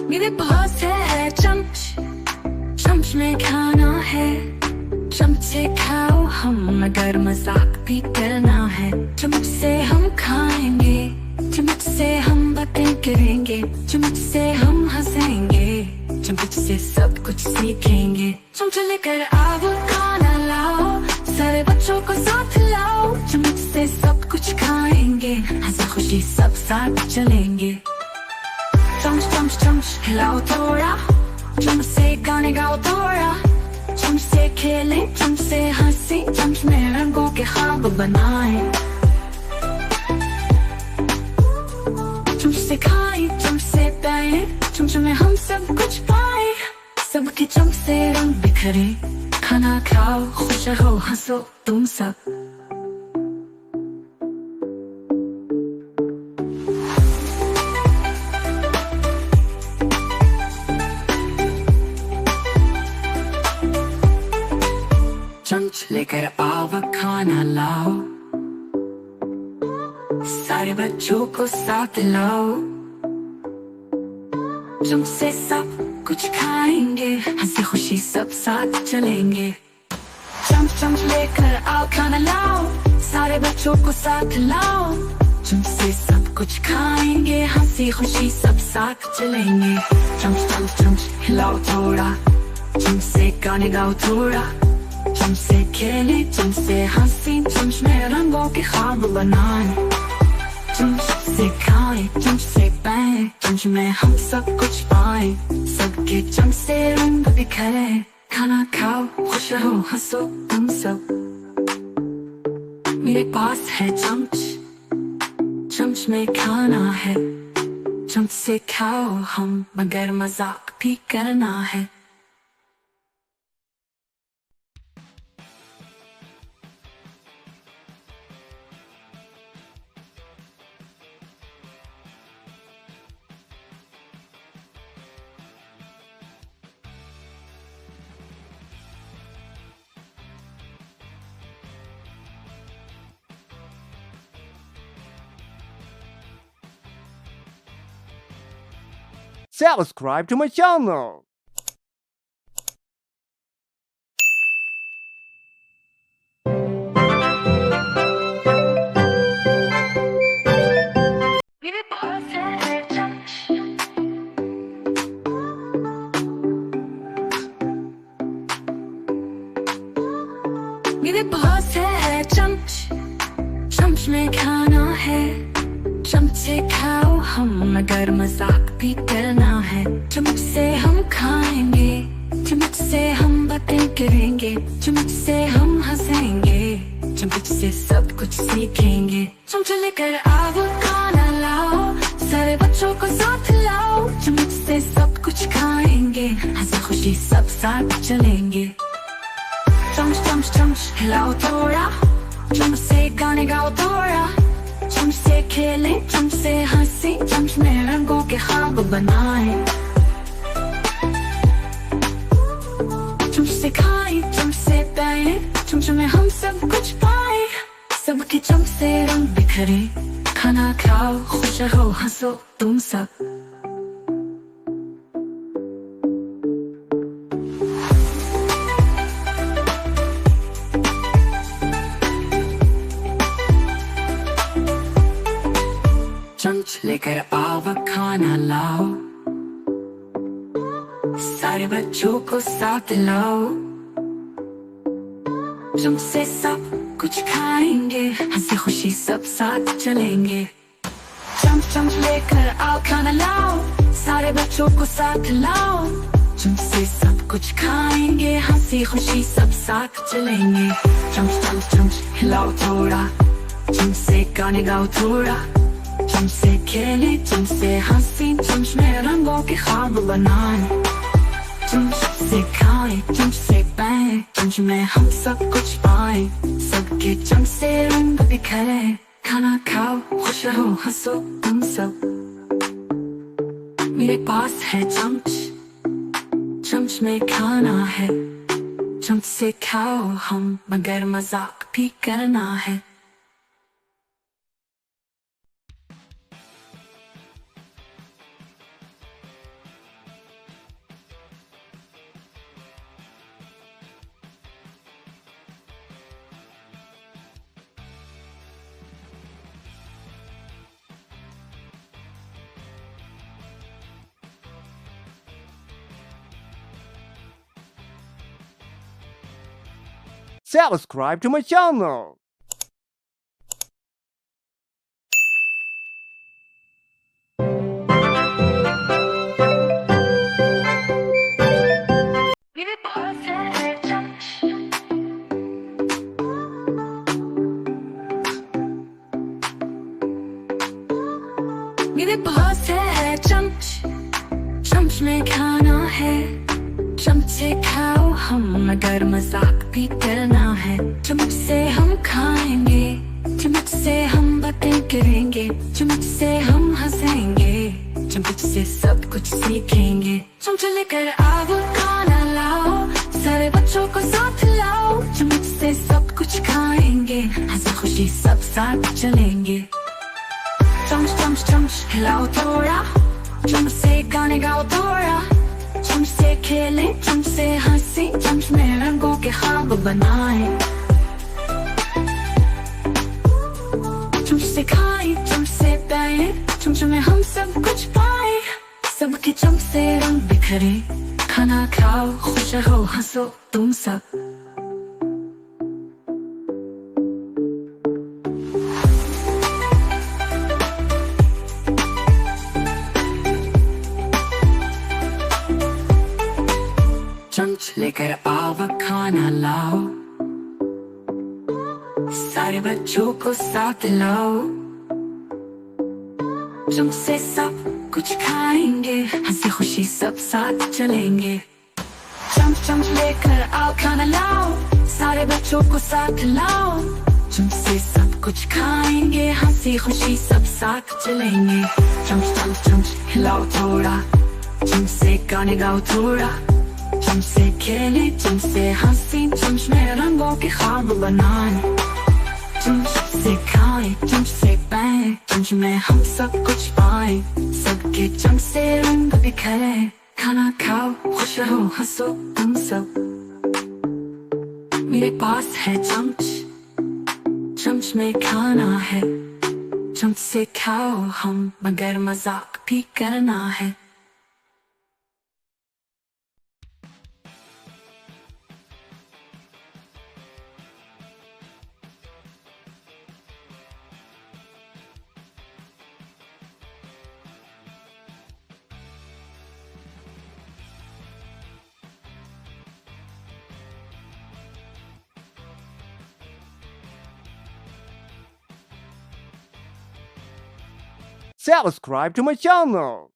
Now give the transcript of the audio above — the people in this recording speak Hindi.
मेरे पास है चम्मच, चम्मच में खाना है। चम्मच से खाओ हम, मगर मजाक भी करना है। चम्मच से हम खाएंगे, चम्मच से हम बातें करेंगे, चम्मच से हम हंसेंगे, चम्मच से सब कुछ सीखेंगे। चम्मच लेकर आओ, खाना लाओ, सारे बच्चों को साथ लाओ। चम्मच से सब कुछ खाएंगे, हंसी खुशी सब साथ चलेंगे। चम्मच चम्मच चम्मच खिलाओ थोड़ा, चम्मच से गाने गाओ थोड़ा। चम्मच से खेले, चम्मच से हंसी, चम्मच में रंगों के ख्वाब बनाए। चम्मच से खाए, चम्मच से पाए, चम्मच में हम सब कुछ पाए। सबके चम्मच से रंग बिखरे, खाना खाओ, खुश रहो, हंसो तुम सब। चम्मच लेकर आओ, खाना लाओ, सारे बच्चों को साथ लाओ। चम्मच से सब कुछ खाएंगे, हंसी खुशी सब साथ चलेंगे। चम्मच चम्मच लेकर आओ, खाना लाओ, सारे बच्चों को साथ लाओ। चम्मच से सब कुछ खाएंगे, हंसी खुशी सब साथ चलेंगे। चम्मच चम्मच चम्मच खिलाओ थोड़ा, चम्मच से गाने गाओ थोड़ा। चम्मच से खेले, चम्मच से हंसी, चम्मच में रंगों के ख्वाब बनाए। चम्मच से खाए, चम्मच से पाए, चम्मच में हम सब कुछ पाए। सबके चम्मच से रंग बिखरे, खाना खाओ, खुश रहो, हंसो तुम सब। मेरे पास है चम्मच, चम्मच में खाना है। चम्मच से खाओ हम, मगर मजाक भी करना है। Subscribe to my channel. मेरे पास है चम्मच, मेरे पास है चम्मच, चम्मच में खाना है। चम्मच से खाओ हम, मगर मजाक भी करना है। चम्मच से हम खाएंगे, चम्मच से हम बातें करेंगे, चम्मच से हम हंसेंगे, चम्मच से सब कुछ सीखेंगे। चम्मच लेकर आओ, खाना लाओ, सारे बच्चों को साथ लाओ। चम्मच से सब कुछ खाएंगे, हंसी खुशी सब साथ चलेंगे। चम्मच चम्मच चम्मच खिलाओ थोड़ा, चम्मच से गाने गाओ थोड़ा। चम्मच से खेले, चम्मच से हंसी, चम्मच में रंगों के ख्वाब बनाए। चम्मच से खाए, चम्मच से पाए, चम्मच में हम सब कुछ पाए। सबके चम्मच से रंग बिखरे, खाना खाओ, खुश रहो, हंसो तुम सब। चम्मच लेकर आओ, खाना लाओ, सारे बच्चों को साथ लाओ। चम्मच से सब कुछ खाएंगे, हंसी खुशी सब साथ चलेंगे। चम्मच चम्मच लेकर आओ, खाना लाओ, सारे बच्चों को साथ लाओ। चम्मच से सब कुछ खाएंगे, हंसी खुशी सब साथ चलेंगे। चम्मच चम्मच चम्मच खिलाओ थोड़ा, चम्मच से गाने गाओ थोड़ा। चम्मच से खेले, चम्मच से हंसी, चम्मच में रंगों के ख्वाब बनाए। चम्मच से खाए, चम्मच से पाए, चम्मच में हम सब कुछ पाए। सबके चम्मच से रंग बिखरे, खाना खाओ, खुश रहो, हंसो तुम सब। मेरे पास है चम्मच, चम्मच में खाना है। तुमसे खाओ हम मगर मजाक भी करना है। Subscribe to my channel. मेरे पास है चम्मच, मेरे पास है चम्मच, चम्मच में खाना है। चम्मच से खाओ हम मगर मजाक भी करना है। चम्मच से हम खाएंगे, चम्मच से हम बातें करेंगे, चम्मच से हम हंसेंगे, चम्मच से सब कुछ सीखेंगे। चम्मच लेकर आओ खाना लाओ, सारे बच्चों को साथ लाओ। चम्मच से सब कुछ खाएंगे, हंसी खुशी सब साथ चलेंगे। चम्मच चम्मच चम्मच खिलाओ थोड़ा, चम्मच से गाने गाओ थोड़ा, चम्मच से खेले, चम्मच से हंसी, चम्मच में रंगों के ख्वाब बनाए। चम्मच से खाए, चम्मच से पाए, चम्मच में हम सब कुछ पाए। सबके चम्मच से रंग बिखरे, खाना खाओ खुश रहो हंसो तुम सब। चम्मच लेकर आओ खाना लाओ, सारे बच्चों को साथ लाओ। चम्मच से सब कुछ खाएंगे, हंसी खुशी सब साथ चलेंगे। चम्मच चम्मच लेकर आओ खाना लाओ, सारे बच्चों को साथ लाओ। चम्मच से सब कुछ खाएंगे, हंसी खुशी सब साथ चलेंगे। चम्मच चम्मच चम्मच खिलाओ थोड़ा, चम्मच से गाने गाओ थोड़ा, चम्मच से खेले, चम्मच से हंसी, चम्मच में रंगों के ख्वाब बनाए। चम्मच से खाए, चम्मच से पाए, चम्मच में हम सब कुछ पाए। सबके चम्मच से रंग बिखरे, खाना खाओ खुश रहो हंसो तुम सब। मेरे पास है चम्मच, चम्मच में खाना है। चम्मच से खाओ हम मगर मजाक भी करना है। Subscribe to my channel.